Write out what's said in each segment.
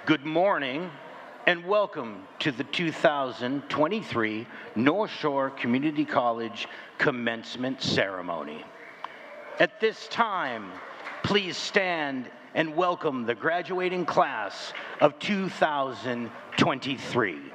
Good morning and welcome to the 2023 North Shore Community College Commencement Ceremony. At this time, please stand and welcome the graduating class of 2023.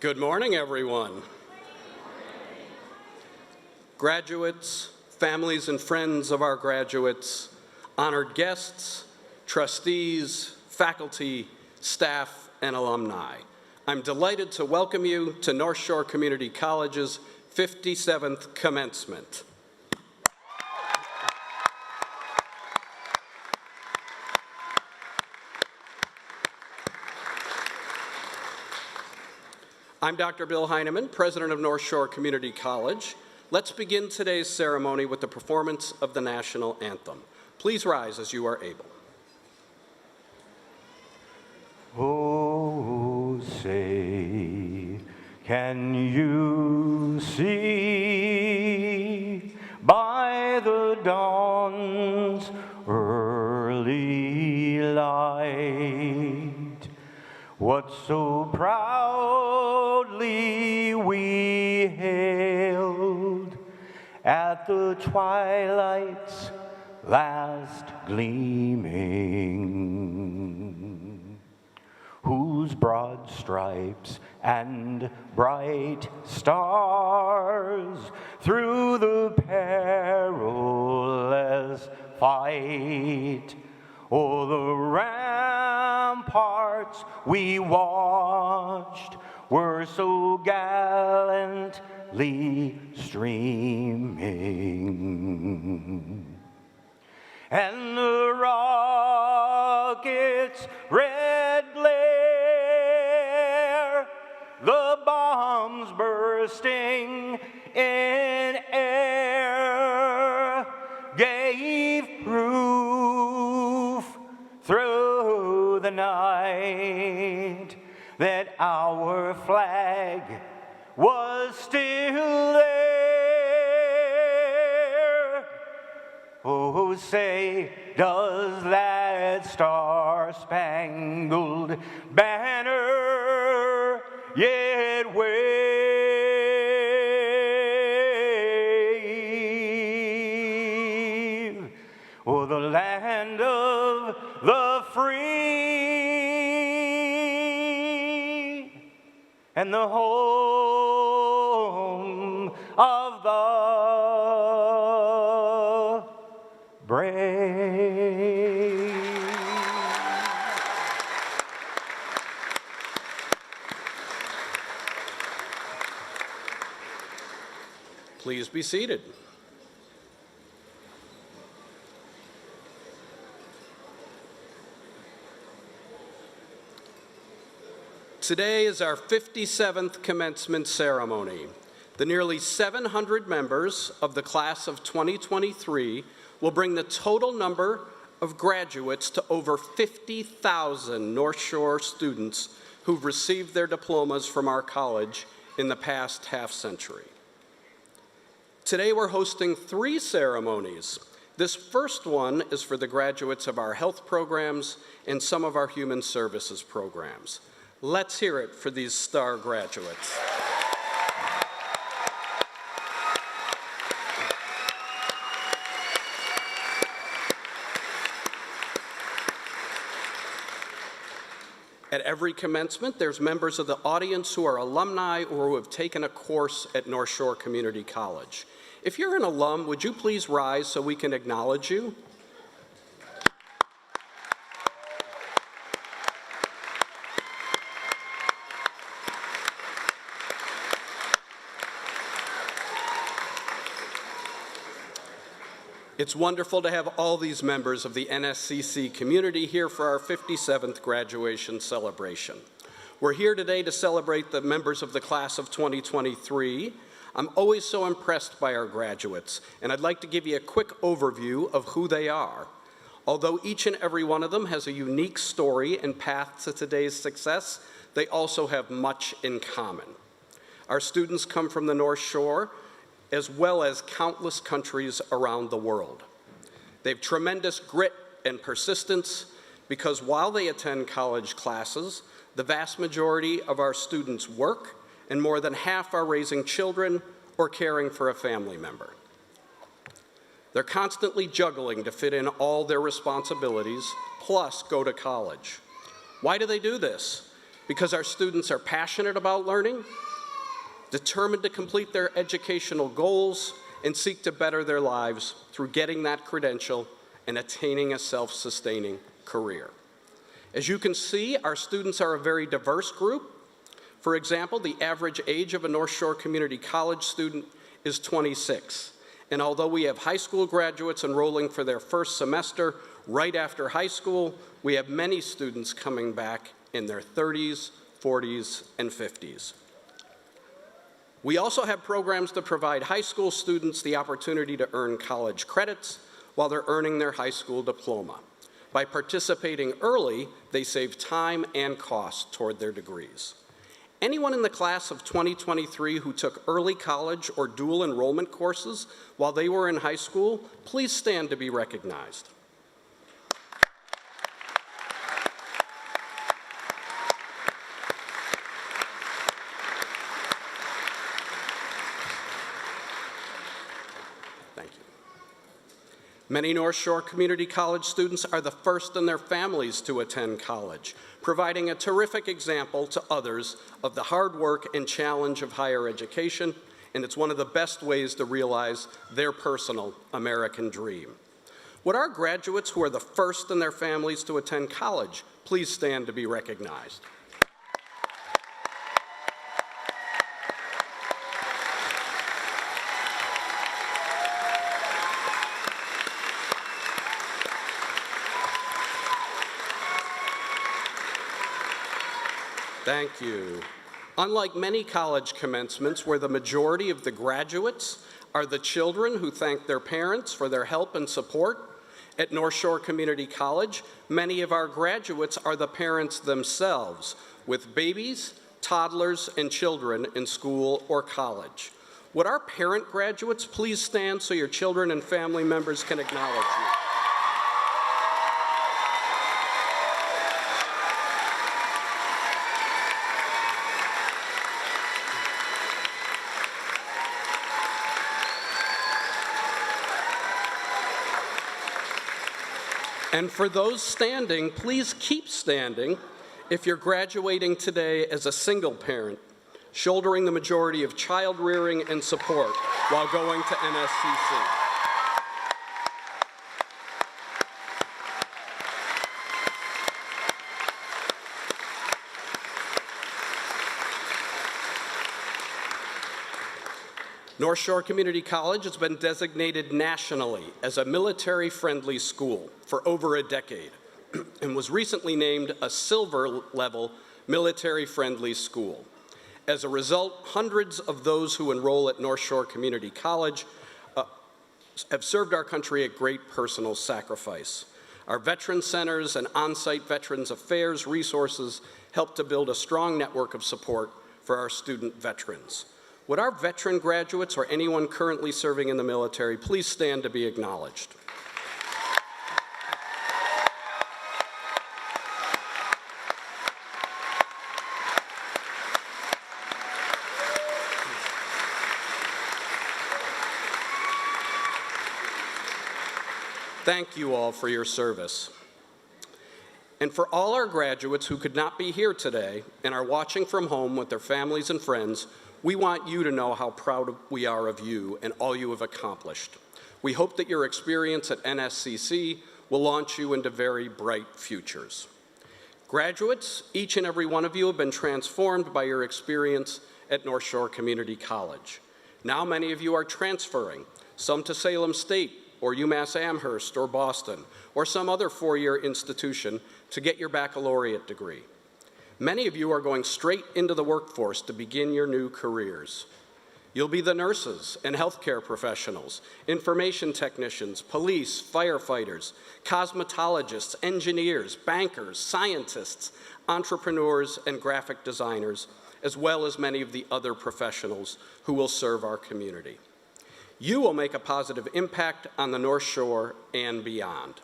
Good morning, everyone. Graduates, families and friends of our graduates, honored guests, trustees, faculty, staff, and alumni. I'm delighted to welcome you to North Shore Community College's 57th commencement. I'm Dr. Bill Heineman, president of North Shore Community College. Let's begin today's ceremony with the performance of the national anthem. Please rise as you are able. Oh, say, can you see by the dawn's early light what so proudly we hailed at the twilight's last gleaming, whose broad stripes and bright stars through the perilous fight o'er the ramparts we watched were so gallantly streaming. And the rocket's red glare, the bombs bursting in air, gave proof through the night that our flag was still there. Oh, say, does that star-spangled banner yet wave o'er the land of the free and the home of the brave? Please be seated. Today is our 57th commencement ceremony. The nearly 700 members of the class of 2023 will bring the total number of graduates to over 50,000 North Shore students who've received their diplomas from our college in the past half-century. Today we're hosting 3 ceremonies. This first one is for the graduates of our health programs and some of our human services programs. Let's hear it for these star graduates. At every commencement, there's members of the audience who are alumni or who have taken a course at North Shore Community College. If you're an alum, would you please rise so we can acknowledge you? It's wonderful to have all these members of the NSCC community here for our 57th graduation celebration. We're here today to celebrate the members of the class of 2023. I'm always so impressed by our graduates, and I'd like to give you a quick overview of who they are. Although each and every one of them has a unique story and path to today's success, they also have much in common. Our students come from the North Shore, as well as countless countries around the world. They have tremendous grit and persistence because while they attend college classes, the vast majority of our students work, and more than half are raising children or caring for a family member. They're constantly juggling to fit in all their responsibilities, plus go to college. Why do they do this? Because our students are passionate about learning, determined to complete their educational goals and seek to better their lives through getting that credential and attaining a self-sustaining career. As you can see, our students are a very diverse group. For example, the average age of a North Shore Community College student is 26. And although we have high school graduates enrolling for their first semester right after high school, we have many students coming back in their 30s, 40s, and 50s. We also have programs that provide high school students the opportunity to earn college credits while they're earning their high school diploma. By participating early, they save time and cost toward their degrees. Anyone in the class of 2023 who took early college or dual enrollment courses while they were in high school, please stand to be recognized. Thank you. Many North Shore Community College students are the first in their families to attend college, providing a terrific example to others of the hard work and challenge of higher education, and it's one of the best ways to realize their personal American dream. Would our graduates who are the first in their families to attend college please stand to be recognized? Thank you. Unlike many college commencements where the majority of the graduates are the children who thank their parents for their help and support, at North Shore Community College, many of our graduates are the parents themselves with babies, toddlers, and children in school or college. Would our parent graduates please stand so your children and family members can acknowledge you? And for those standing, please keep standing if you're graduating today as a single parent, shouldering the majority of child rearing and support while going to NSCC. North Shore Community College has been designated nationally as a military-friendly school for over a decade and was recently named a silver-level military-friendly school. As a result, hundreds of those who enroll at North Shore Community College have served our country at great personal sacrifice. Our veteran centers and on-site Veterans Affairs resources help to build a strong network of support for our student veterans. Would our veteran graduates or anyone currently serving in the military please stand to be acknowledged? Thank you all for your service. And for all our graduates who could not be here today and are watching from home with their families and friends, we want you to know how proud we are of you and all you have accomplished. We hope that your experience at NSCC will launch you into very bright futures. Graduates, each and every one of you have been transformed by your experience at North Shore Community College. Now many of you are transferring, some to Salem State or UMass Amherst or Boston or some other four-year institution to get your baccalaureate degree. Many of you are going straight into the workforce to begin your new careers. You'll be the nurses and healthcare professionals, information technicians, police, firefighters, cosmetologists, engineers, bankers, scientists, entrepreneurs, and graphic designers, as well as many of the other professionals who will serve our community. You will make a positive impact on the North Shore and beyond.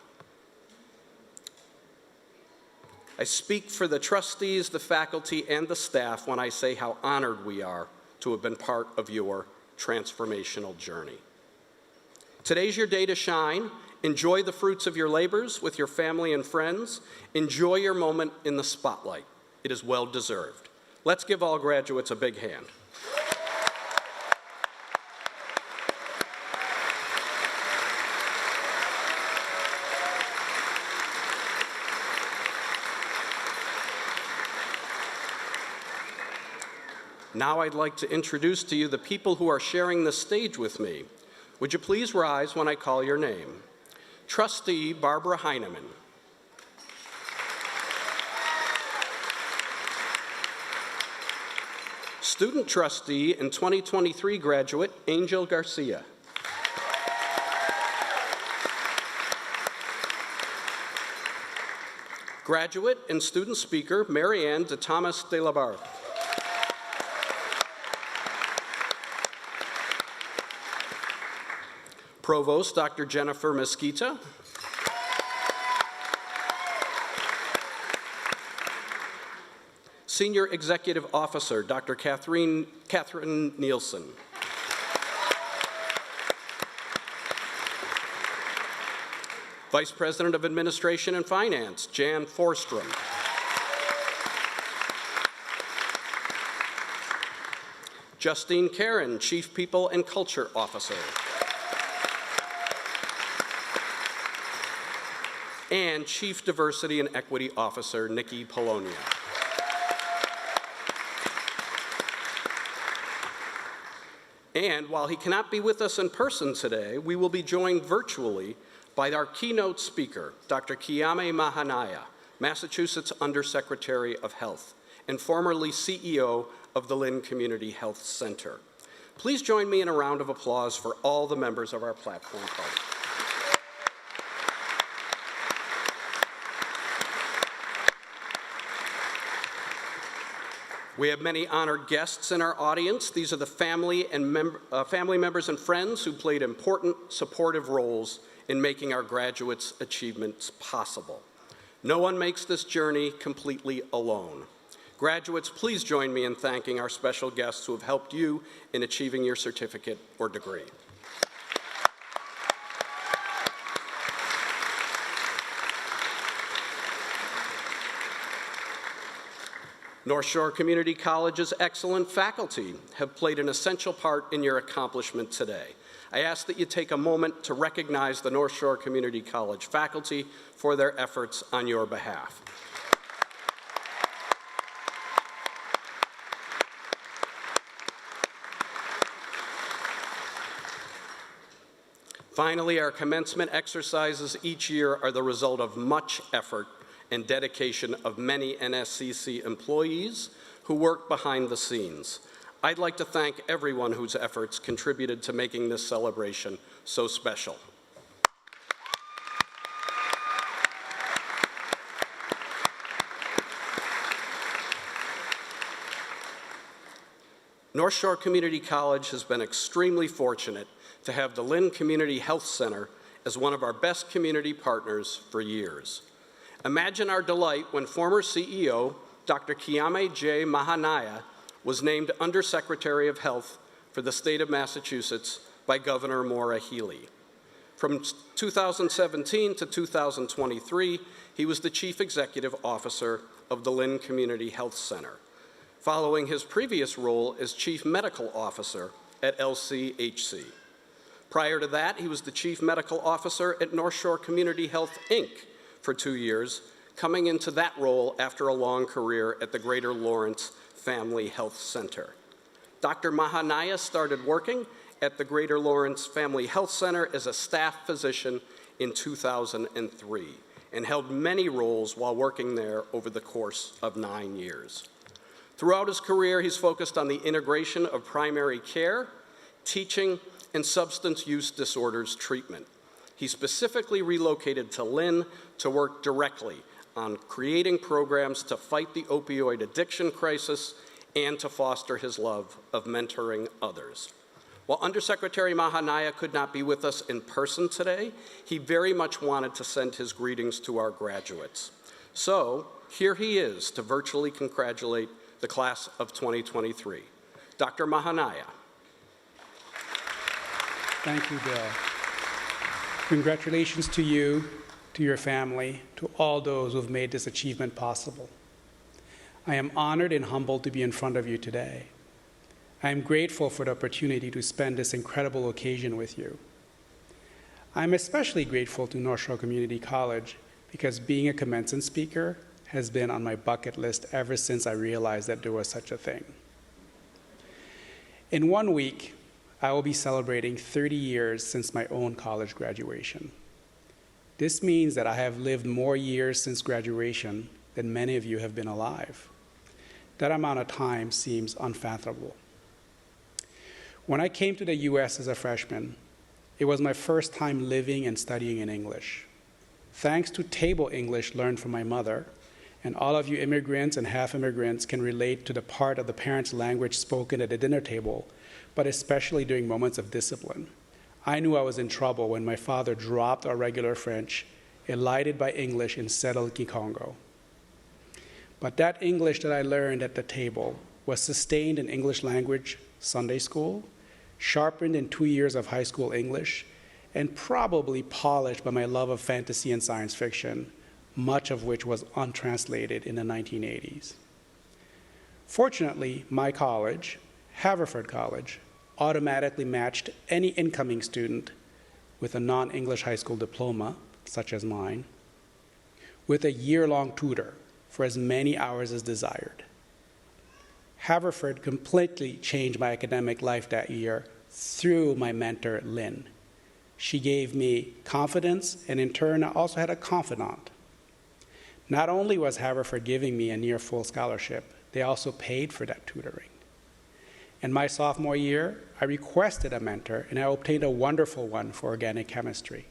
I speak for the trustees, the faculty, and the staff when I say how honored we are to have been part of your transformational journey. Today's your day to shine. Enjoy the fruits of your labors with your family and friends. Enjoy your moment in the spotlight. It is well deserved. Let's give all graduates a big hand. Now I'd like to introduce to you the people who are sharing the stage with me. Would you please rise when I call your name? Trustee Barbara Heineman. Student Trustee and 2023 graduate, Angel Garcia. Graduate and student speaker, Marianne de Thomas de la Barre. Provost, Dr. Jennifer Mesquita. Senior Executive Officer, Dr. Catherine Nielsen. Vice President of Administration and Finance, Jan Forstrom. Justine Karen, Chief People and Culture Officer. And Chief Diversity and Equity Officer, Nikki Polonia. And while he cannot be with us in person today, we will be joined virtually by our keynote speaker, Dr. Kiame Mahanaya, Massachusetts Undersecretary of Health, and formerly CEO of the Lynn Community Health Center. Please join me in a round of applause for all the members of our platform party. We have many honored guests in our audience. These are the family members and friends who played important supportive roles in making our graduates' achievements possible. No one makes this journey completely alone. Graduates, please join me in thanking our special guests who have helped you in achieving your certificate or degree. North Shore Community College's excellent faculty have played an essential part in your accomplishment today. I ask that you take a moment to recognize the North Shore Community College faculty for their efforts on your behalf. Finally, our commencement exercises each year are the result of much effort and dedication of many NSCC employees who work behind the scenes. I'd like to thank everyone whose efforts contributed to making this celebration so special. North Shore Community College has been extremely fortunate to have the Lynn Community Health Center as one of our best community partners for years. Imagine our delight when former CEO, Dr. Kiame J. Mahanaya, was named Undersecretary of Health for the state of Massachusetts by Governor Maura Healey. From 2017 to 2023, he was the Chief Executive Officer of the Lynn Community Health Center, following his previous role as Chief Medical Officer at LCHC. Prior to that, he was the Chief Medical Officer at North Shore Community Health, Inc. for 2 years, coming into that role after a long career at the Greater Lawrence Family Health Center. Dr. Mahanaya started working at the Greater Lawrence Family Health Center as a staff physician in 2003 and held many roles while working there over the course of 9 years. Throughout his career, he's focused on the integration of primary care, teaching, and substance use disorders treatment. He specifically relocated to Lynn to work directly on creating programs to fight the opioid addiction crisis and to foster his love of mentoring others. While Undersecretary Mahanaya could not be with us in person today, he very much wanted to send his greetings to our graduates. So here he is to virtually congratulate the class of 2023. Dr. Mahanaya. Thank you, Bill. Congratulations to you, to your family, to all those who have made this achievement possible. I am honored and humbled to be in front of you today. I am grateful for the opportunity to spend this incredible occasion with you. I am especially grateful to North Shore Community College because being a commencement speaker has been on my bucket list ever since I realized that there was such a thing. In 1 week, I will be celebrating 30 years since my own college graduation. This means that I have lived more years since graduation than many of you have been alive. That amount of time seems unfathomable. When I came to the US as a freshman, it was my first time living and studying in English. Thanks to table English learned from my mother, and all of you immigrants and half immigrants can relate to the part of the parents' language spoken at the dinner table, but especially during moments of discipline. I knew I was in trouble when my father dropped our regular French, elided by English instead of Kikongo. But that English that I learned at the table was sustained in English language Sunday school, sharpened in 2 years of high school English, and probably polished by my love of fantasy and science fiction, much of which was untranslated in the 1980s. Fortunately, my college, Haverford College, automatically matched any incoming student with a non-English high school diploma, such as mine, with a year-long tutor for as many hours as desired. Haverford completely changed my academic life that year through my mentor, Lynn. She gave me confidence, and in turn, I also had a confidant. Not only was Haverford giving me a near full scholarship, they also paid for that tutoring. In my sophomore year, I requested a mentor, and I obtained a wonderful one for organic chemistry.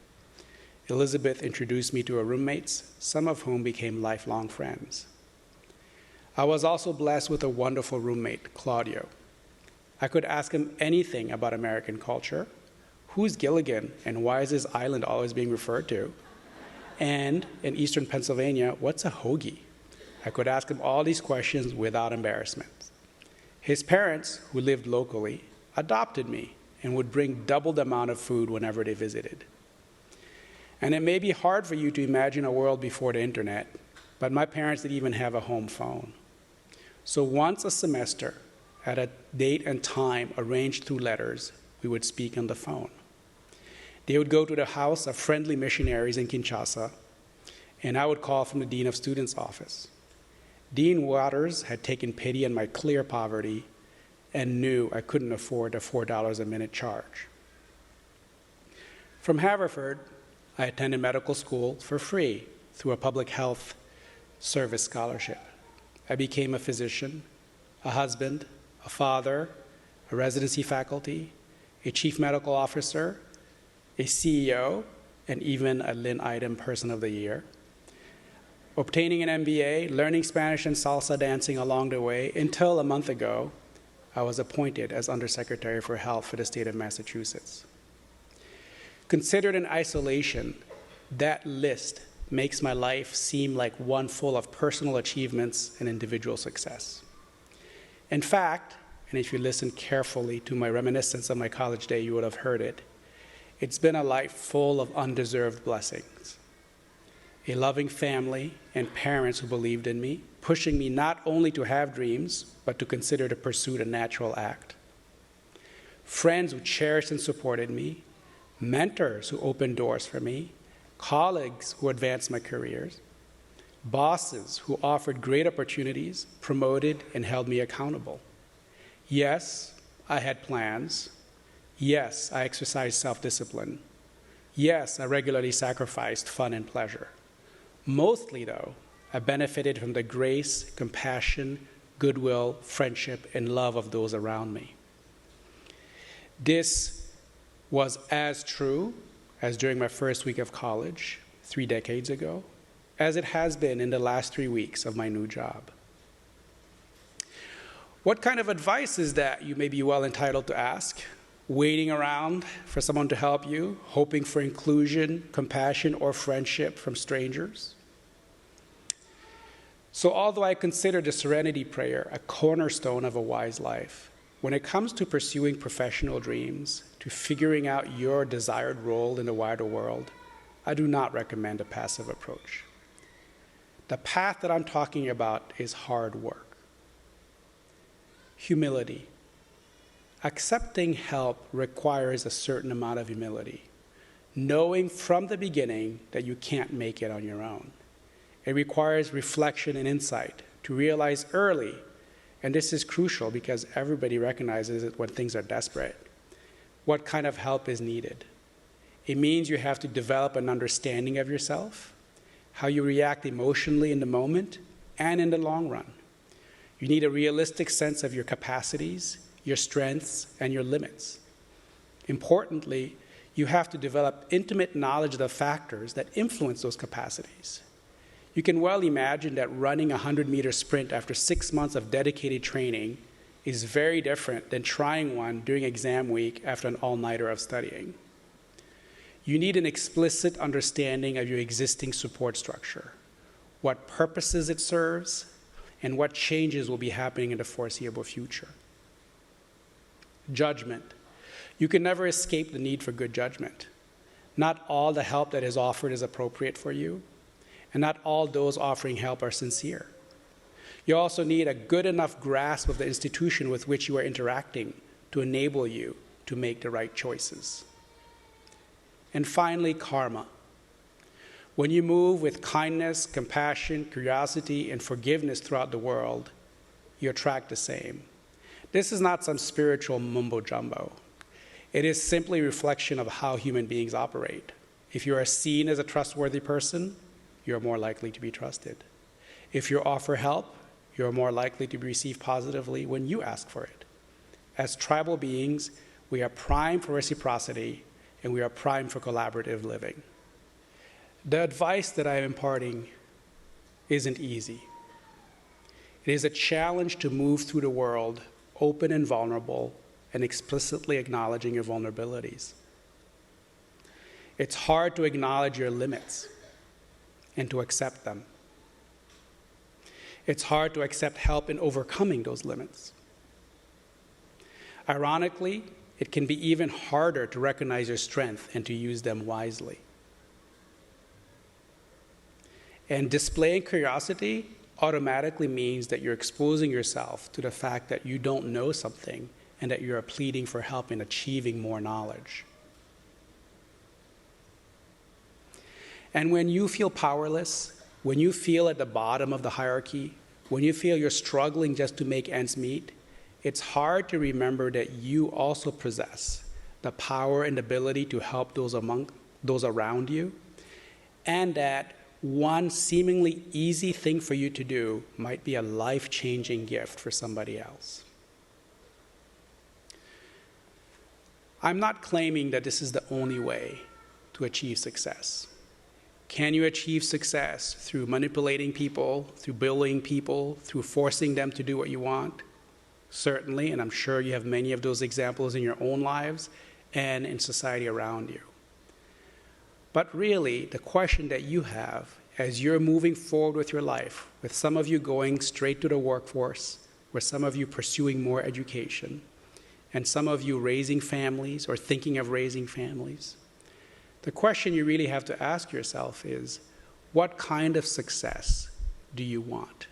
Elizabeth introduced me to her roommates, some of whom became lifelong friends. I was also blessed with a wonderful roommate, Claudio. I could ask him anything about American culture. Who's Gilligan, and why is this island always being referred to? And in eastern Pennsylvania, what's a hoagie? I could ask him all these questions without embarrassment. His parents, who lived locally, adopted me and would bring double the amount of food whenever they visited. And it may be hard for you to imagine a world before the internet, but my parents didn't even have a home phone. So once a semester, at a date and time arranged through letters, we would speak on the phone. They would go to the house of friendly missionaries in Kinshasa, and I would call from the Dean of Students' office. Dean Waters had taken pity on my clear poverty and knew I couldn't afford a $4 a minute charge. From Haverford, I attended medical school for free through a public health service scholarship. I became a physician, a husband, a father, a residency faculty, a chief medical officer, a CEO, and even a Lynn Item Person of the Year. Obtaining an MBA, learning Spanish and salsa dancing along the way, until a month ago, I was appointed as Undersecretary for Health for the state of Massachusetts. Considered in isolation, that list makes my life seem like one full of personal achievements and individual success. In fact, and if you listen carefully to my reminiscence of my college day, you would have heard it, it's been a life full of undeserved blessings. A loving family and parents who believed in me, pushing me not only to have dreams, but to consider the pursuit a natural act. Friends who cherished and supported me, mentors who opened doors for me, colleagues who advanced my careers, bosses who offered great opportunities, promoted, and held me accountable. Yes, I had plans. Yes, I exercised self-discipline. Yes, I regularly sacrificed fun and pleasure. Mostly, though, I benefited from the grace, compassion, goodwill, friendship, and love of those around me. This was as true as during my first week of college 3 decades ago, as it has been in the last 3 weeks of my new job. What kind of advice is that, you may be well entitled to ask? Waiting around for someone to help you, hoping for inclusion, compassion, or friendship from strangers? So although I consider the Serenity Prayer a cornerstone of a wise life, when it comes to pursuing professional dreams, to figuring out your desired role in the wider world, I do not recommend a passive approach. The path that I'm talking about is hard work. Humility. Accepting help requires a certain amount of humility, knowing from the beginning that you can't make it on your own. It requires reflection and insight to realize early and this is crucial because everybody recognizes it when things are desperate, what kind of help is needed. It means you have to develop an understanding of yourself, how you react emotionally in the moment and in the long run. You need a realistic sense of your capacities, your strengths, and your limits. Importantly, you have to develop intimate knowledge of the factors that influence those capacities. You can well imagine that running a 100-meter sprint after 6 months of dedicated training is very different than trying one during exam week after an all-nighter of studying. You need an explicit understanding of your existing support structure, what purposes it serves, and what changes will be happening in the foreseeable future. Judgment. You can never escape the need for good judgment. Not all the help that is offered is appropriate for you, and not all those offering help are sincere. You also need a good enough grasp of the institution with which you are interacting to enable you to make the right choices. And finally, karma. When you move with kindness, compassion, curiosity, and forgiveness throughout the world, you attract the same. This is not some spiritual mumbo-jumbo. It is simply a reflection of how human beings operate. If you are seen as a trustworthy person, you're more likely to be trusted. If you offer help, you're more likely to be received positively when you ask for it. As tribal beings, we are primed for reciprocity, and we are primed for collaborative living. The advice that I am imparting isn't easy. It is a challenge to move through the world open and vulnerable and explicitly acknowledging your vulnerabilities. It's hard to acknowledge your limits and to accept them. It's hard to accept help in overcoming those limits. Ironically, it can be even harder to recognize your strength and to use them wisely. And displaying curiosity automatically means that you're exposing yourself to the fact that you don't know something and that you are pleading for help in achieving more knowledge. And when you feel powerless, when you feel at the bottom of the hierarchy, when you feel you're struggling just to make ends meet, it's hard to remember that you also possess the power and ability to help those around you, and that one seemingly easy thing for you to do might be a life-changing gift for somebody else. I'm not claiming that this is the only way to achieve success. Can you achieve success through manipulating people, through bullying people, through forcing them to do what you want? Certainly, and I'm sure you have many of those examples in your own lives and in society around you. But really, the question that you have as you're moving forward with your life, with some of you going straight to the workforce, with some of you pursuing more education, and some of you raising families or thinking of raising families, the question you really have to ask yourself is, what kind of success do you want?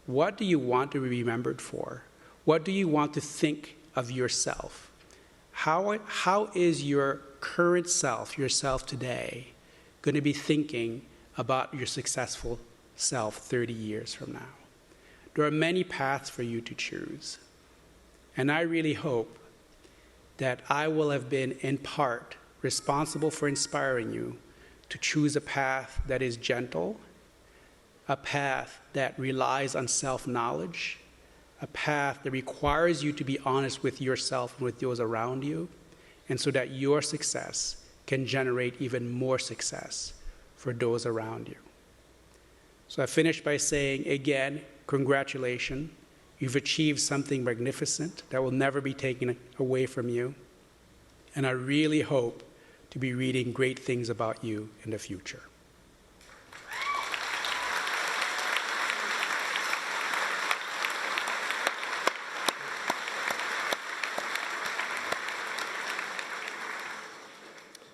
What do you want to be remembered for? What do you want to think of yourself? How is your current self, yourself today, going to be thinking about your successful self 30 years from now? There are many paths for you to choose. And I really hope that I will have been, in part, responsible for inspiring you to choose a path that is gentle, a path that relies on self-knowledge, a path that requires you to be honest with yourself and with those around you, and so that your success can generate even more success for those around you. So I finish by saying, again, congratulations. You've achieved something magnificent that will never be taken away from you. And I really hope to be reading great things about you in the future.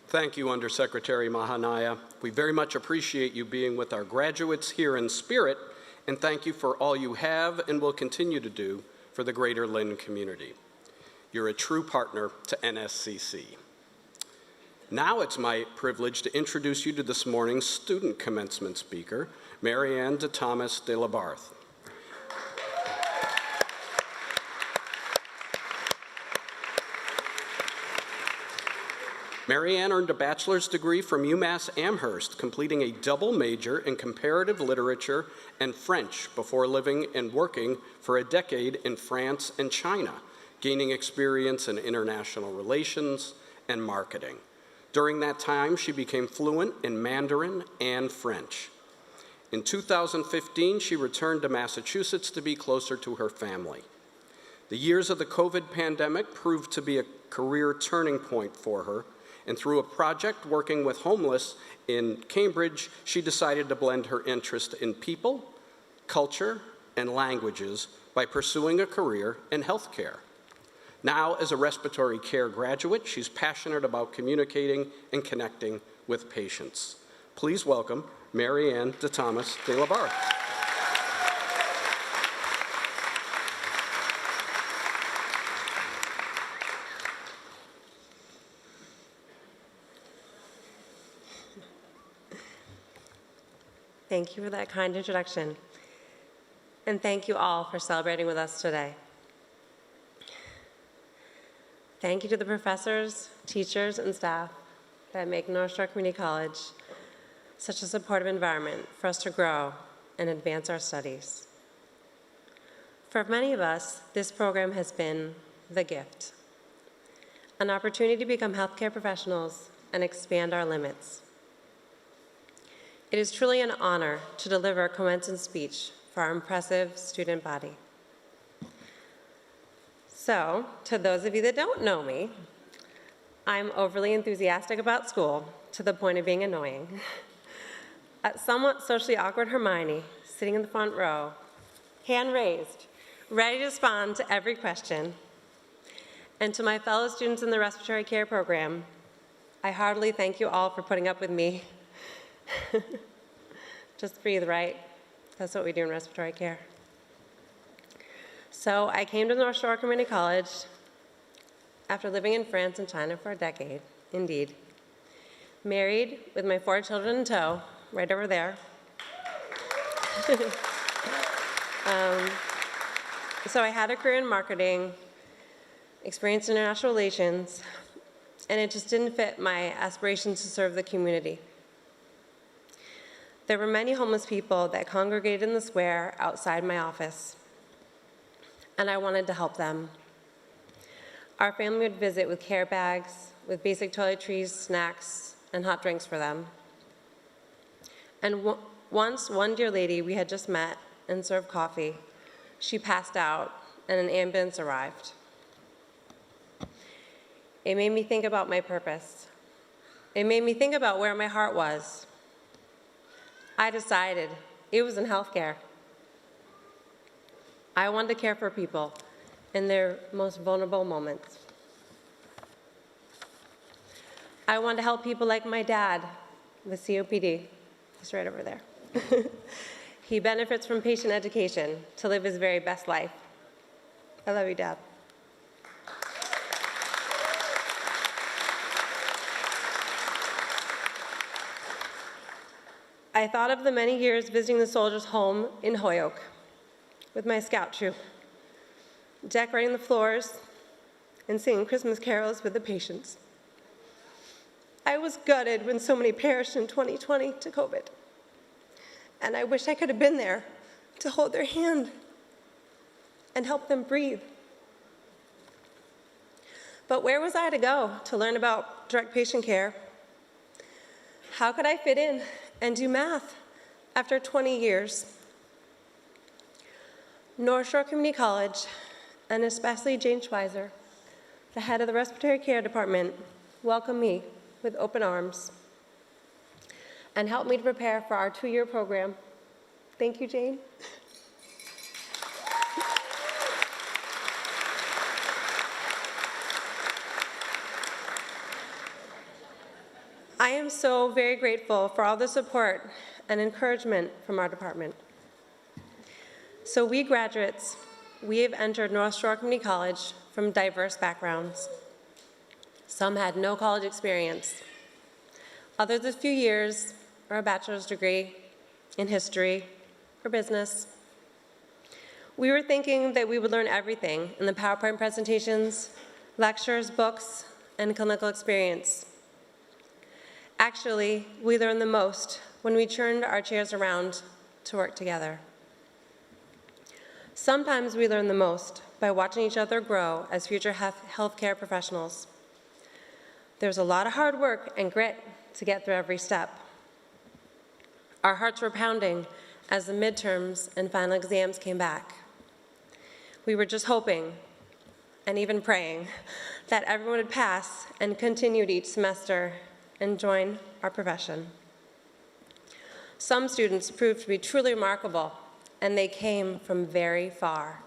Thank you, Undersecretary Mahanaya. We very much appreciate you being with our graduates here in spirit, and thank you for all you have and will continue to do for the Greater Lynn community. You're a true partner to NSCC. Now it's my privilege to introduce you to this morning's student commencement speaker, Marianne de Thomas de la Barth. Mary Ann earned a bachelor's degree from UMass Amherst, completing a double major in comparative literature and French before living and working for a decade in France and China, gaining experience in international relations and marketing. During that time, she became fluent in Mandarin and French. In 2015, she returned to Massachusetts to be closer to her family. The years of the COVID pandemic proved to be a career turning point for her, and through a project working with homeless in Cambridge, she decided to blend her interest in people, culture, and languages by pursuing a career in healthcare. Now, as a respiratory care graduate, she's passionate about communicating and connecting with patients. Please welcome Mary Ann de Thomas de la Barre. Thank you for that kind introduction. And thank you all for celebrating with us today. Thank you to the professors, teachers, and staff that make North Shore Community College such a supportive environment for us to grow and advance our studies. For many of us, this program has been the gift, an opportunity to become healthcare professionals and expand our limits. It is truly an honor to deliver a commencement speech for our impressive student body. So, to those of you that don't know me, I'm overly enthusiastic about school to the point of being annoying. A somewhat socially awkward Hermione, sitting in the front row, hand raised, ready to respond to every question. And to my fellow students in the respiratory care program, I heartily thank you all for putting up with me. Just breathe, right? That's what we do in respiratory care. So I came to North Shore Community College after living in France and China for a decade, indeed. Married with my 4 children in tow, right over there. So I had a career in marketing, experienced international relations, and it just didn't fit my aspirations to serve the community. There were many homeless people that congregated in the square outside my office, and I wanted to help them. Our family would visit with care bags, with basic toiletries, snacks, and hot drinks for them. And once, one dear lady we had just met and served coffee, she passed out, and an ambulance arrived. It made me think about my purpose. It made me think about where my heart was. I decided it was in healthcare. I wanted to care for people in their most vulnerable moments. I wanted to help people like my dad with COPD. He's right over there. He benefits from patient education to live his very best life. I love you, Dad. I thought of the many years visiting the soldiers' home in Holyoke with my scout troop, decorating the floors and singing Christmas carols with the patients. I was gutted when so many perished in 2020 to COVID, and I wish I could have been there to hold their hand and help them breathe. But where was I to go to learn about direct patient care? How could I fit in and do math after 20 years? North Shore Community College, and especially Jane Schweizer, the head of the respiratory care department, welcomed me with open arms and helped me to prepare for our 2-year program. Thank you, Jane. I am so very grateful for all the support and encouragement from our department. So we graduates, we have entered North Shore Community College from diverse backgrounds. Some had no college experience, others a few years or a bachelor's degree in history or business. We were thinking that we would learn everything in the PowerPoint presentations, lectures, books, and clinical experience. Actually, we learned the most when we turned our chairs around to work together. Sometimes we learn the most by watching each other grow as future healthcare professionals. There's a lot of hard work and grit to get through every step. Our hearts were pounding as the midterms and final exams came back. We were just hoping, and even praying, that everyone would pass and continued each semester and join our profession. Some students proved to be truly remarkable, and they came from very far.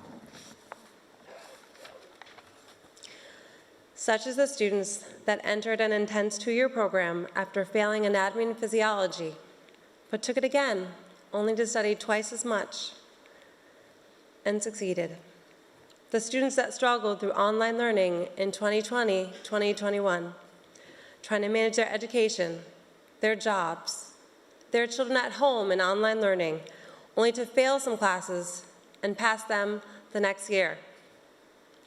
Such as the students that entered an intense 2-year program after failing anatomy and physiology, but took it again, only to study twice as much and succeeded. The students that struggled through online learning in 2020, 2021, trying to manage their education, their jobs, their children at home in online learning, only to fail some classes and pass them the next year,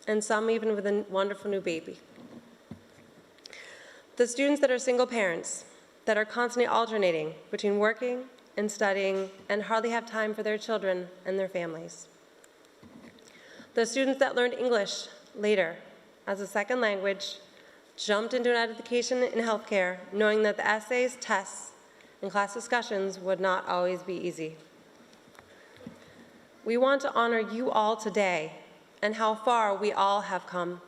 and some even with a wonderful new baby. The students that are single parents, that are constantly alternating between working and studying and hardly have time for their children and their families. The students that learned English later as a second language, jumped into an education in healthcare, knowing that the essays, tests, and class discussions would not always be easy. We want to honor you all today and how far we all have come.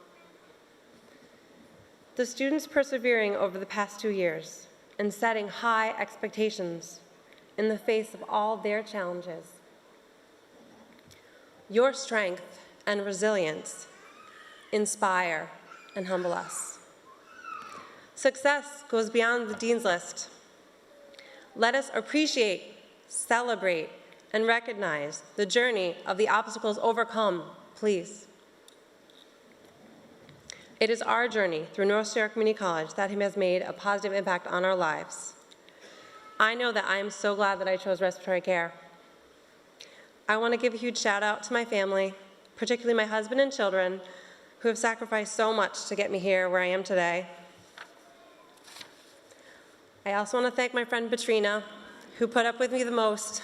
The students persevering over the past 2 years and setting high expectations in the face of all their challenges. Your strength and resilience inspire and humble us. Success goes beyond the Dean's List. Let us appreciate, celebrate, and recognize the journey of the obstacles overcome, please. It is our journey through North Star Community College that has made a positive impact on our lives. I know that I am so glad that I chose respiratory care. I want to give a huge shout out to my family, particularly my husband and children, who have sacrificed so much to get me here where I am today. I also want to thank my friend Patrina, who put up with me the most,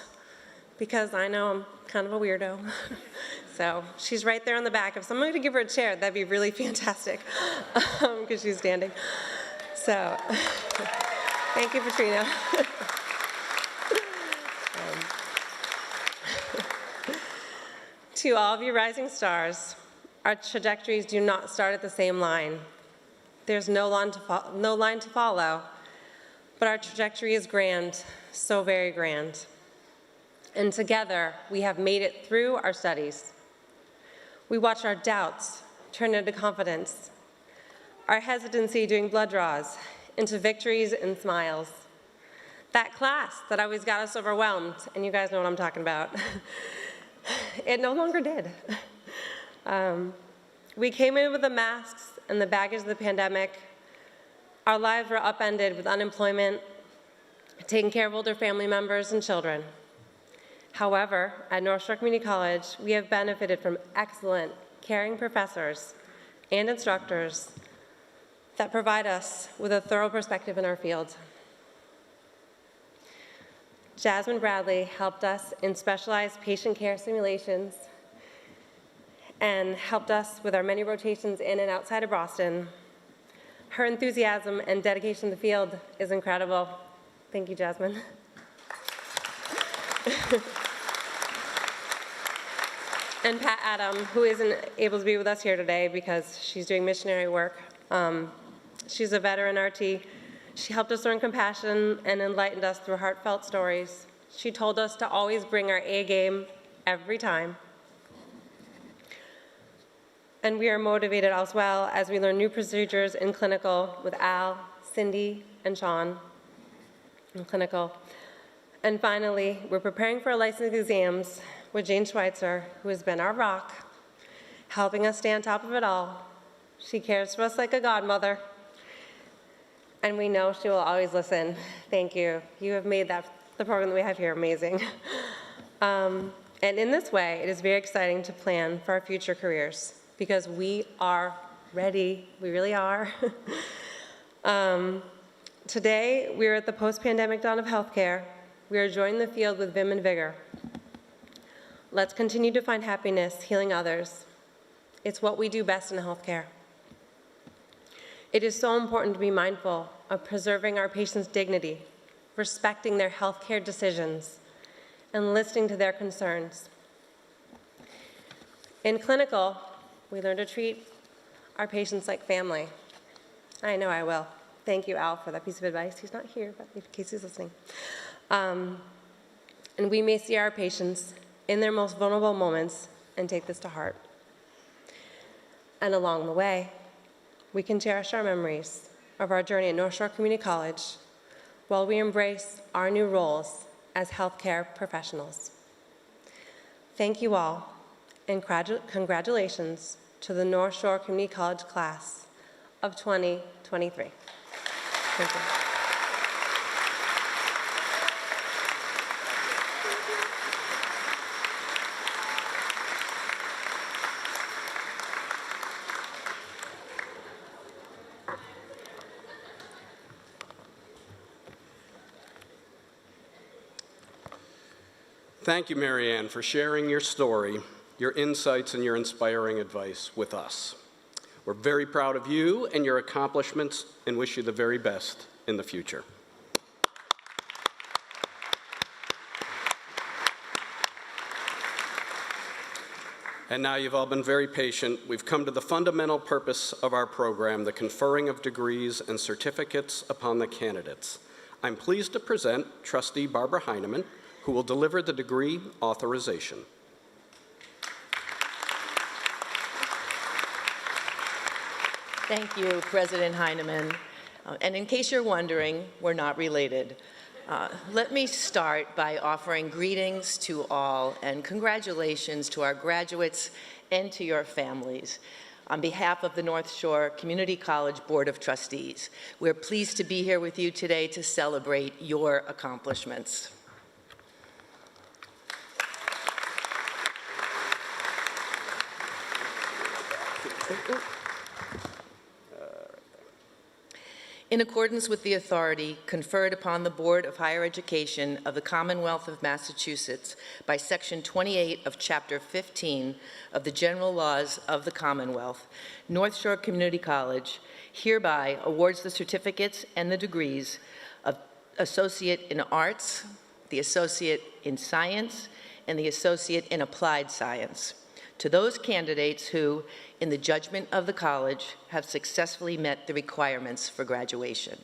because I know I'm kind of a weirdo. So she's right there in the back. If someone could give her a chair, that'd be really fantastic, because she's standing. So thank you, Patrina. To all of you rising stars, our trajectories do not start at the same line. There's no line to follow, but our trajectory is grand, so very grand. And together, we have made it through our studies. We watch our doubts turn into confidence, our hesitancy doing blood draws into victories and smiles. That class that always got us overwhelmed, and you guys know what I'm talking about, it no longer did. We came in with the masks and the baggage of the pandemic. Our lives were upended with unemployment, taking care of older family members and children. However, at North Shore Community College, we have benefited from excellent, caring professors and instructors that provide us with a thorough perspective in our field. Jasmine Bradley helped us in specialized patient care simulations and helped us with our many rotations in and outside of Boston. Her enthusiasm and dedication to the field is incredible. Thank you, Jasmine. And Pat Adam, who isn't able to be with us here today because she's doing missionary work. She's a veteran RT. She helped us learn compassion and enlightened us through heartfelt stories. She told us to always bring our A game every time. And we are motivated as well as we learn new procedures in clinical with Al, Cindy, and Sean in clinical. And finally, we're preparing for our licensing exams with Jane Schweitzer, who has been our rock, helping us stay on top of it all. She cares for us like a godmother, and we know she will always listen. Thank you. You have made the program that we have here amazing. And in this way, it is very exciting to plan for our future careers because we are ready. We really are. Today, we are at the post-pandemic dawn of healthcare. We are joining the field with vim and vigor. Let's continue to find happiness healing others. It's what we do best in healthcare. It is so important to be mindful of preserving our patients' dignity, respecting their healthcare decisions, and listening to their concerns. In clinical, we learn to treat our patients like family. I know I will. Thank you, Al, for that piece of advice. He's not here, but in case he's listening. And we may see our patients in their most vulnerable moments and take this to heart. And along the way, we can cherish our memories of our journey at North Shore Community College while we embrace our new roles as healthcare professionals. Thank you all, and congratulations to the North Shore Community College class of 2023. Thank you. Thank you, Mary Ann, for sharing your story, your insights, and your inspiring advice with us. We're very proud of you and your accomplishments and wish you the very best in the future. And now you've all been very patient. We've come to the fundamental purpose of our program, the conferring of degrees and certificates upon the candidates. I'm pleased to present Trustee Barbara Heineman, who will deliver the degree authorization. Thank you, President Heineman. And in case you're wondering, we're not related. Let me start by offering greetings to all and congratulations to our graduates and to your families. On behalf of the North Shore Community College Board of Trustees, we're pleased to be here with you today to celebrate your accomplishments. In accordance with the authority conferred upon the Board of Higher Education of the Commonwealth of Massachusetts by Section 28 of Chapter 15 of the General Laws of the Commonwealth, North Shore Community College hereby awards the certificates and the degrees of Associate in Arts, the Associate in Science, and the Associate in Applied Science to those candidates who, in the judgment of the college, have successfully met the requirements for graduation.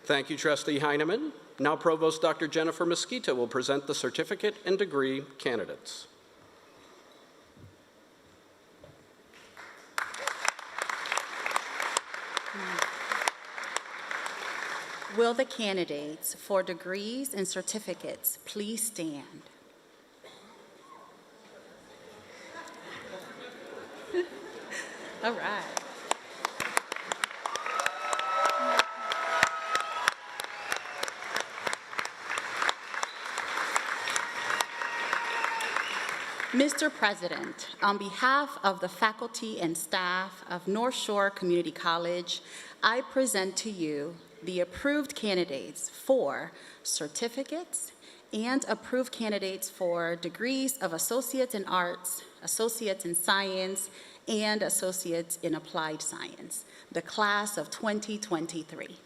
Thank you, Trustee Heineman. Now Provost Dr. Jennifer Mesquita will present the certificate and degree candidates. Will the candidates for degrees and certificates please stand? All right. Mr. President, on behalf of the faculty and staff of North Shore Community College, I present to you the approved candidates for certificates and approved candidates for degrees of Associates in Arts, Associates in Science, and Associates in Applied Science, the class of 2023.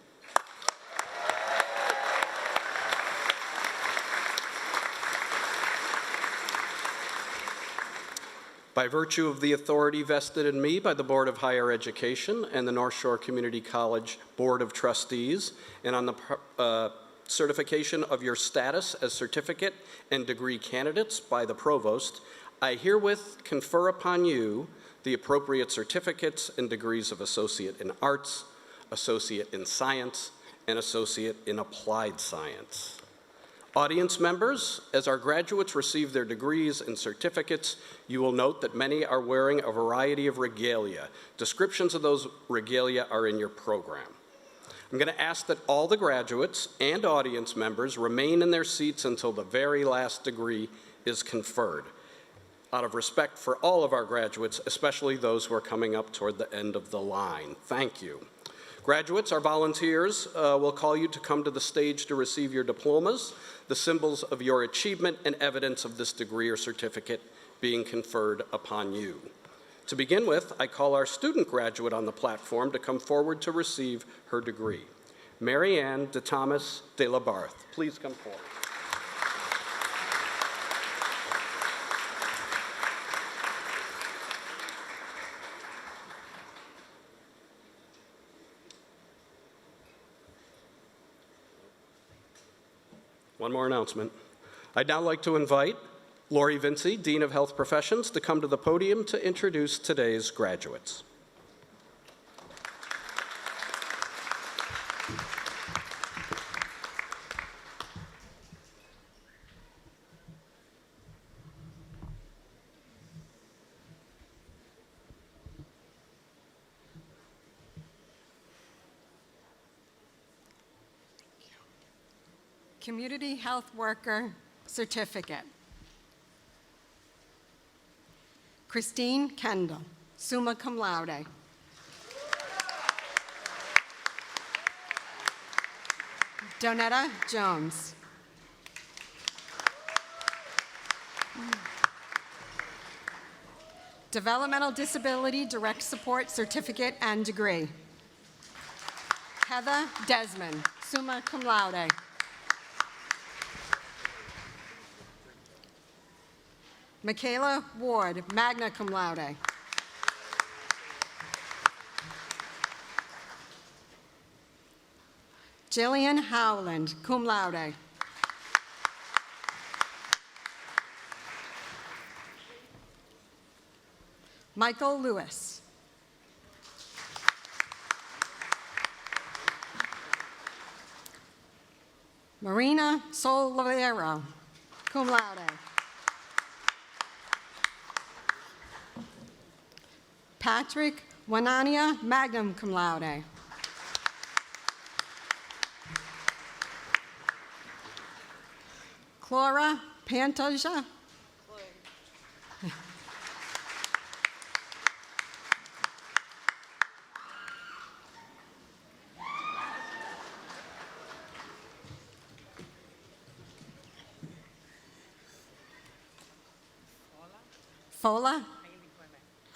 By virtue of the authority vested in me by the Board of Higher Education and the North Shore Community College Board of Trustees, and on the certification of your status as certificate and degree candidates by the Provost, I herewith confer upon you the appropriate certificates and degrees of Associate in Arts, Associate in Science, and Associate in Applied Science. Audience members, as our graduates receive their degrees and certificates, you will note that many are wearing a variety of regalia. Descriptions of those regalia are in your program. I'm going to ask that all the graduates and audience members remain in their seats until the very last degree is conferred, out of respect for all of our graduates, especially those who are coming up toward the end of the line. Thank you. Graduates, our volunteers will call you to come to the stage to receive your diplomas, the symbols of your achievement and evidence of this degree or certificate being conferred upon you. To begin with, I call our student graduate on the platform to come forward to receive her degree. Mary Ann de Thomas de la Barth, please come forward. One more announcement. I'd now like to invite Lori Vinci, Dean of Health Professions, to come to the podium to introduce today's graduates. Community Health Worker Certificate. Christine Kendall, summa cum laude. Donetta Jones. Developmental Disability Direct Support Certificate and Degree. Heather Desmond, summa cum laude. Michaela Ward, magna cum laude. Jillian Howland, cum laude. Michael Lewis. Marina Solovero, cum laude. Patrick Wanania, magna cum laude. Clara Pantoja. Fola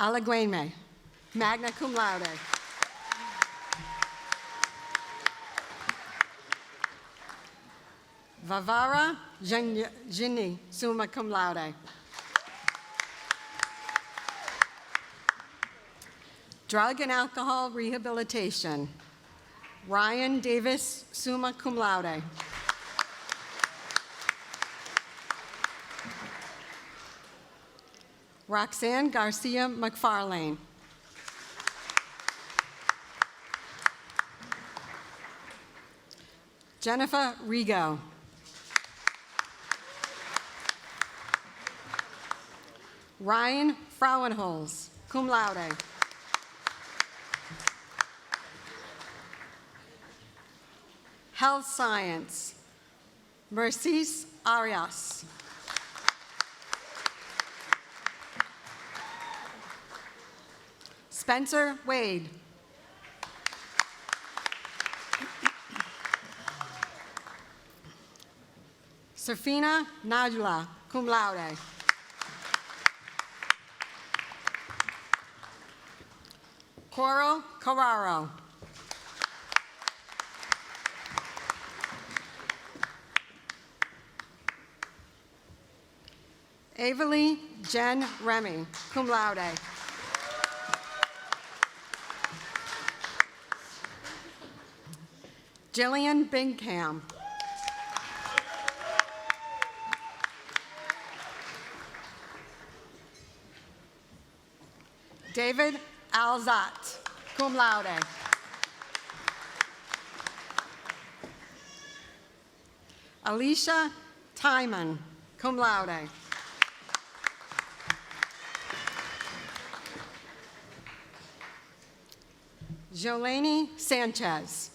Alagueme, magna cum laude. Vavara Ginny, summa cum laude. Drug and Alcohol Rehabilitation. Ryan Davis, summa cum laude. Roxanne Garcia McFarlane. Jennifer Rigo. Ryan Frauenholz, cum laude. Health Science. Mercedes Arias. Spencer Wade. Safina Najla, cum laude. Coral Carraro. Avalie Jen Remy, cum laude. Jillian Bingham. David Alzat, cum laude. Alicia Timon, cum laude. Jolene Sanchez.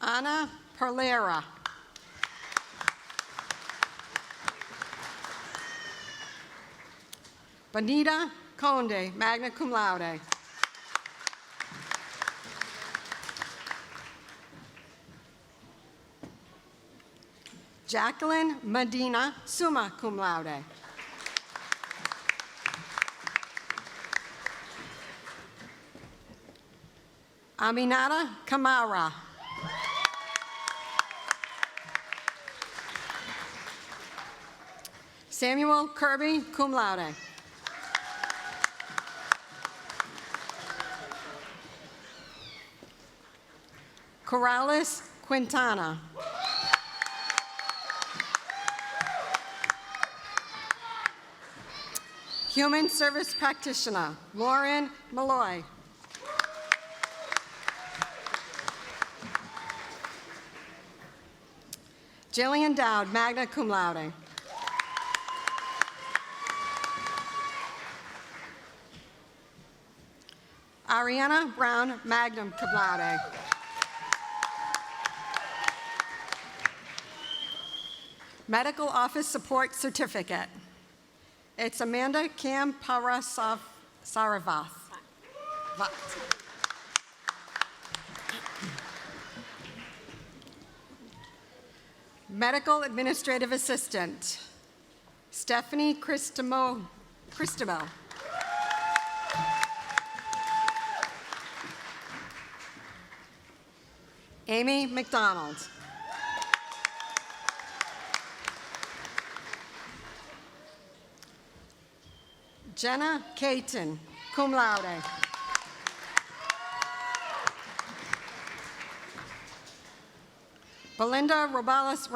Ana Perlera. Benita Conde, magna cum laude. Jacqueline Medina, summa cum laude. Aminata Kamara. Samuel Kirby, cum laude. Corrales Quintana. Human Service Practitioner, Lauren Malloy. Jillian Dowd, magna cum laude. Ariana Brown, magna cum laude. Medical Office Support Certificate. It's Amanda Cam Saravath. Medical Administrative Assistant, Stephanie Cristamo. Amy McDonald. Jenna Caton, cum laude. Belinda Robales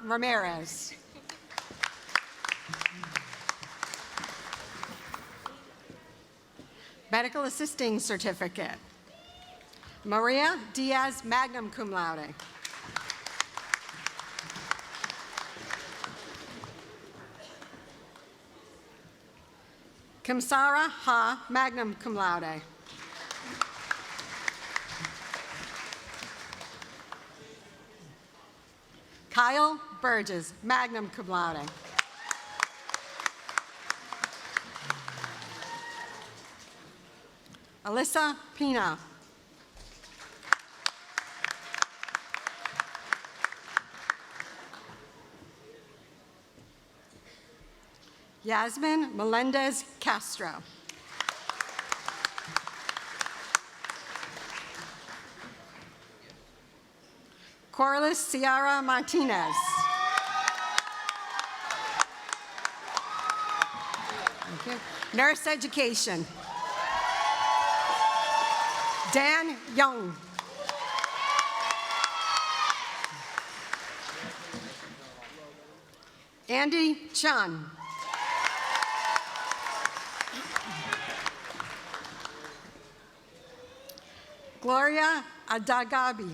Ramirez. Medical Assisting Certificate. Maria Diaz, magna cum laude. Kamsara Ha, magna cum laude. Kyle Burgess, magna cum laude. Alyssa Pina. Yasmin Melendez Castro. Corliss Ciara Martinez. Thank you. Nurse Education. Dan Young. Andy Chun. Gloria Adagabi.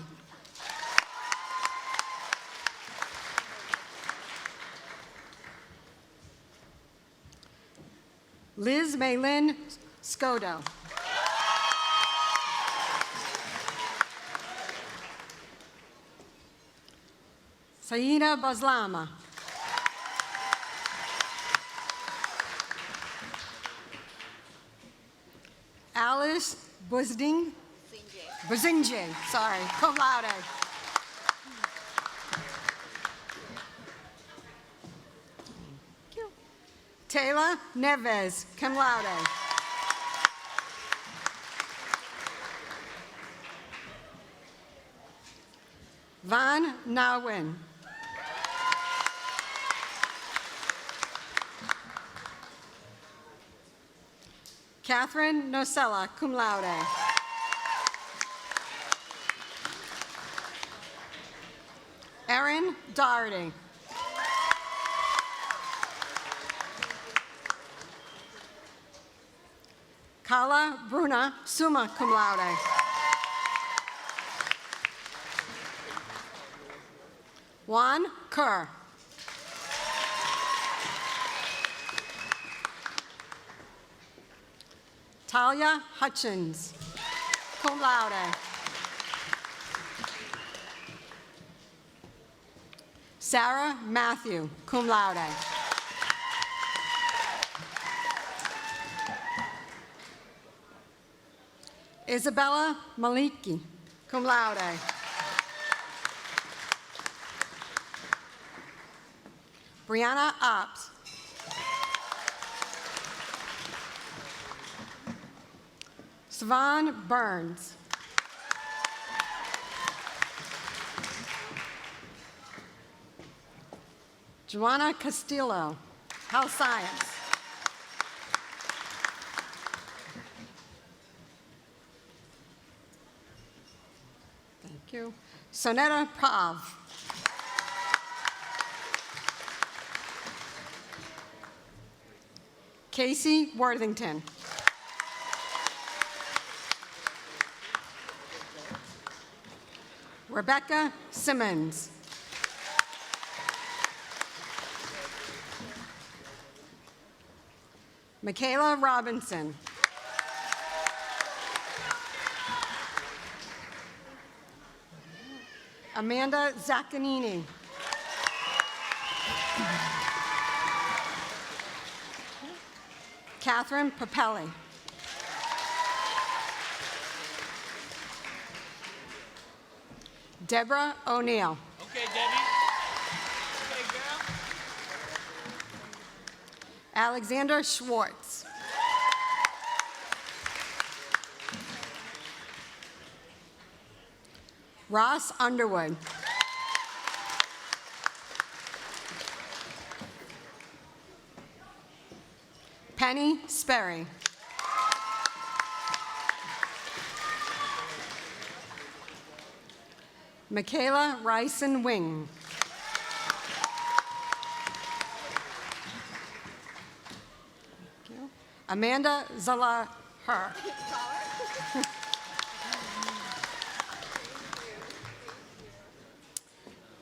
Liz Maylin Skodo. Saida Baslama. Alice Buzinje, sorry, cum laude. Taylor Neves, cum laude. Van Nawin. Catherine Nocella, cum laude. Erin Doherty. Carla Bruna, summa cum laude. Juan Kerr. Talia Hutchins, cum laude. Sarah Matthew, cum laude. Isabella Maliki, cum laude. Brianna Ops. Savon Burns. Joanna Castillo, Health Science. Thank you. Sonetta Prav. Casey Worthington. Rebecca Simmons. Michaela Robinson. Amanda Zaccanini. Catherine Papelli. Deborah O'Neill. Okay, Debbie. Okay, girl. Alexander Schwartz. Ross Underwood. Penny Sperry. Michaela Ryson Wing. Thank you. Amanda Zalaher.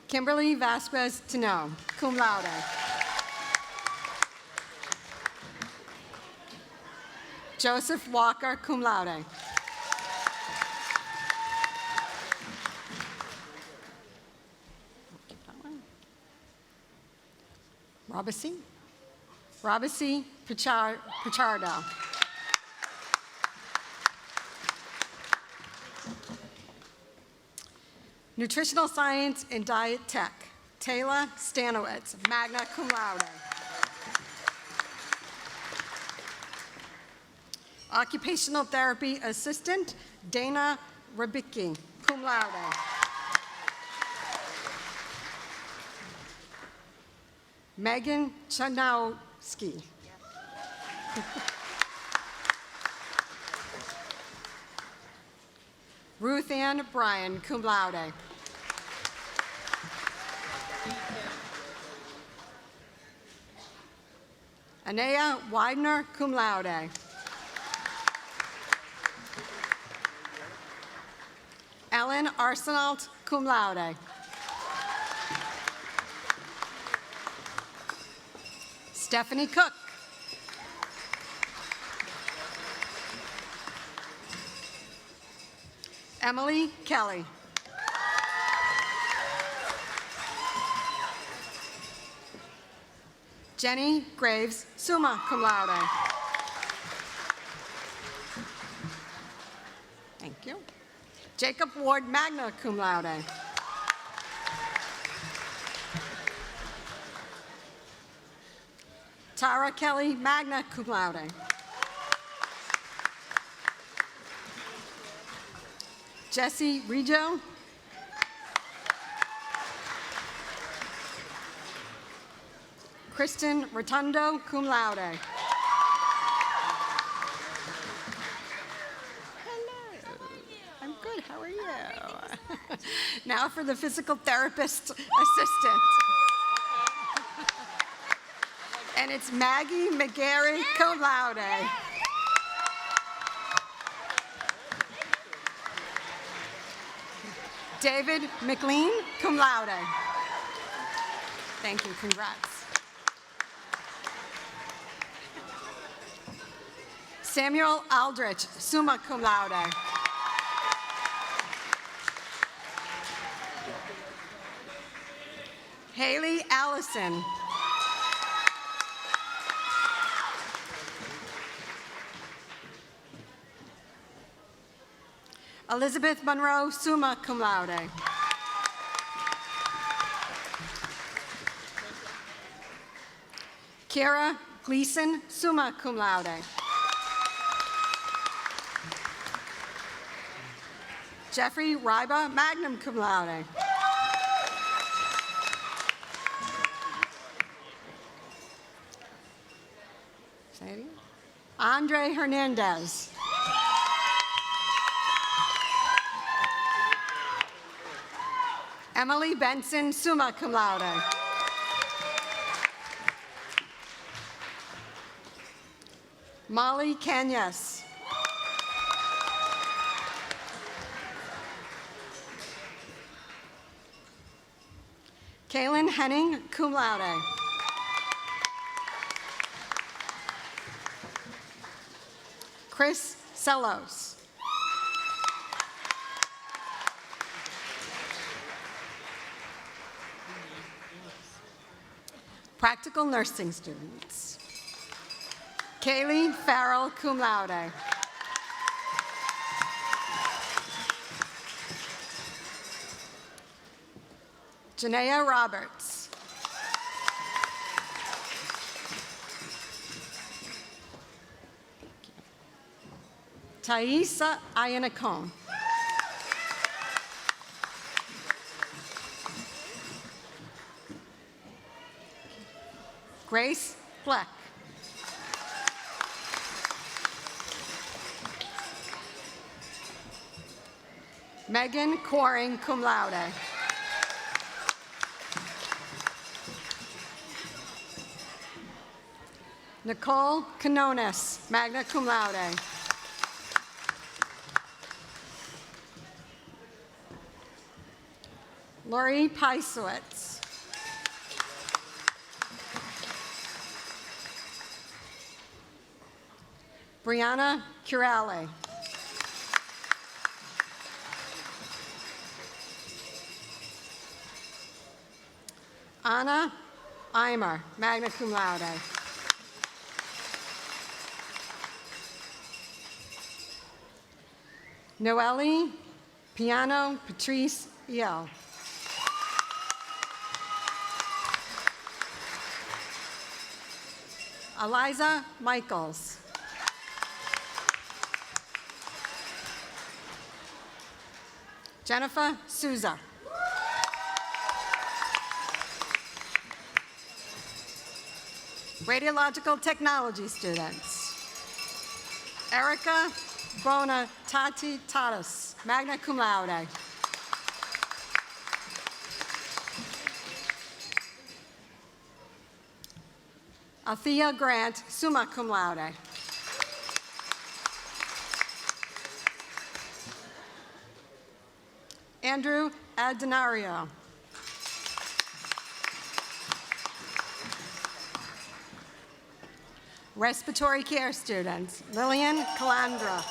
Kimberly Vasquez Tino, cum laude. Joseph Walker, cum laude. Robasi Pichardo. Nutritional Science and Diet Tech, Taylor Stanowitz, magna cum laude. Occupational Therapy Assistant, Dana Rabicki, cum laude. Megan Chanowski. Ruth Ann Bryan, cum laude. Anea Widener, cum laude. Ellen Arsenault, cum laude. Stephanie Cook. Emily Kelly. Jenny Graves, summa cum laude. Thank you. Jacob Ward, magna cum laude. Tara Kelly, magna cum laude. Jesse Rijo. Kristen Rotundo, cum laude. Hello. I'm good. How are you? Now for the physical therapist assistant. And it's Maggie McGarry, cum laude. David McLean, cum laude. Thank you, congrats. Samuel Aldrich, summa cum laude. Haley Allison. Elizabeth Monroe, summa cum laude. Kara Gleason, summa cum laude. Jeffrey Ryba, magna cum laude. Say it again. Andre Hernandez. Emily Benson, summa cum laude. Molly Cañas. Kaylin Henning, cum laude. Chris Sellos. Practical nursing students. Kaylee Farrell, cum laude. Janaea Roberts. Thaisa Ayanacon. Grace Fleck. Megan Coring, cum laude. Nicole Canones, magna cum laude. Lori Peisowitz. Brianna Curale. Anna Eimer, magna cum laude. Noelle Piano Patrice Eel. Eliza Michaels. Jennifer Souza. Radiological technology students. Erica Bonatati Tatis, magna cum laude. Althea Grant, summa cum laude. Andrew Adenario. Respiratory care students, Lillian Calandra.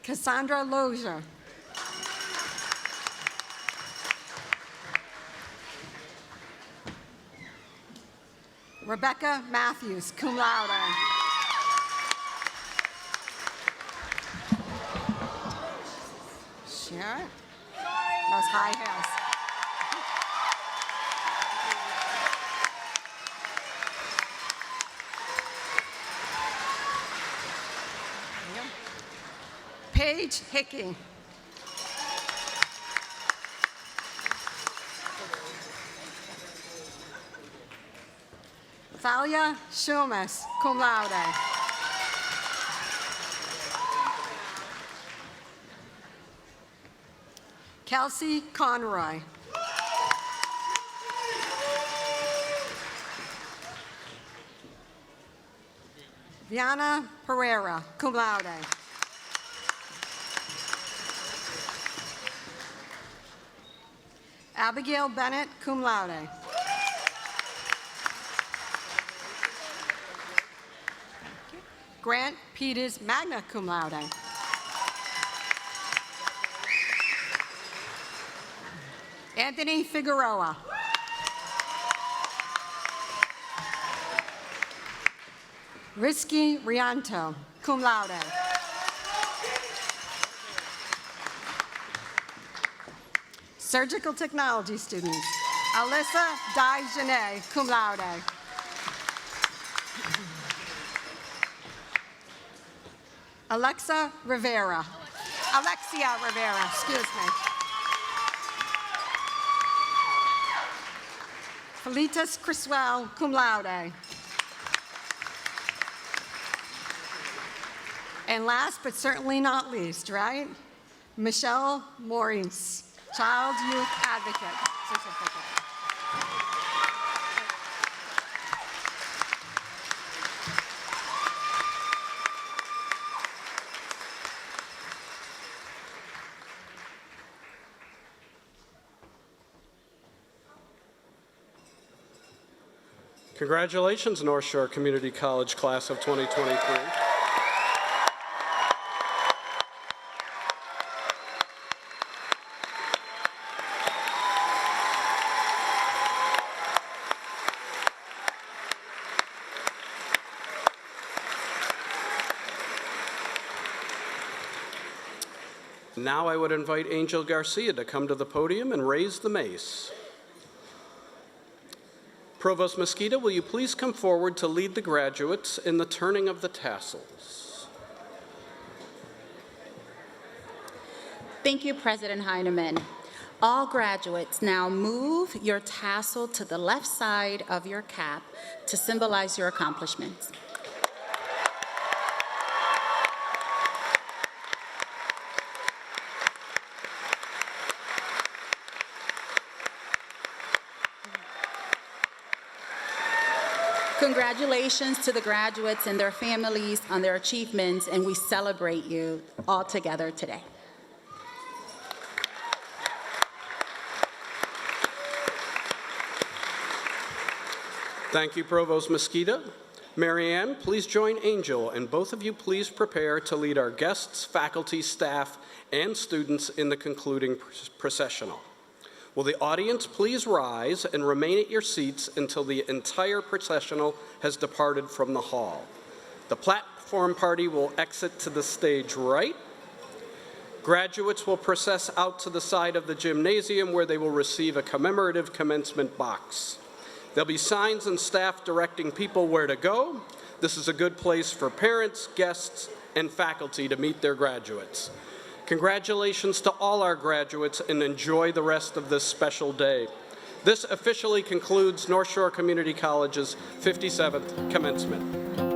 Cassandra Lozier. Rebecca Matthews, cum laude. Sure. Those high heels. Paige Hickey. Thalia Shumas, cum laude. Kelsey Conroy. Viana Pereira, cum laude. Abigail Bennett, cum laude. Grant Peters, magna cum laude. Anthony Figueroa. Risky Rianto, cum laude. Surgical technology students, Alyssa Dijanet, cum laude. Alexia Rivera, excuse me. Felitas Criswell, cum laude. And last but certainly not least, right? Michelle Maurice, Child Youth Advocate Certificate. Congratulations, North Shore Community College Class of 2023. Now I would invite Angel Garcia to come to the podium and raise the mace. Provost Mosqueda, will you please come forward to lead the graduates in the turning of the tassels? Thank you, President Heinemann. All graduates, now move your tassel to the left side of your cap to symbolize your accomplishments. Congratulations to the graduates and their families on their achievements, and we celebrate you all together today. Thank you, Provost Mosqueda. Marianne, please join Angel, and both of you please prepare to lead our guests, faculty, staff, and students in the concluding processional. Will the audience please rise and remain at your seats until the entire processional has departed from the hall. The platform party will exit to the stage right. Graduates will process out to the side of the gymnasium where they will receive a commemorative commencement box. There'll be signs and staff directing people where to go. This is a good place for parents, guests, and faculty to meet their graduates. Congratulations to all our graduates, and enjoy the rest of this special day. This officially concludes North Shore Community College's 57th commencement.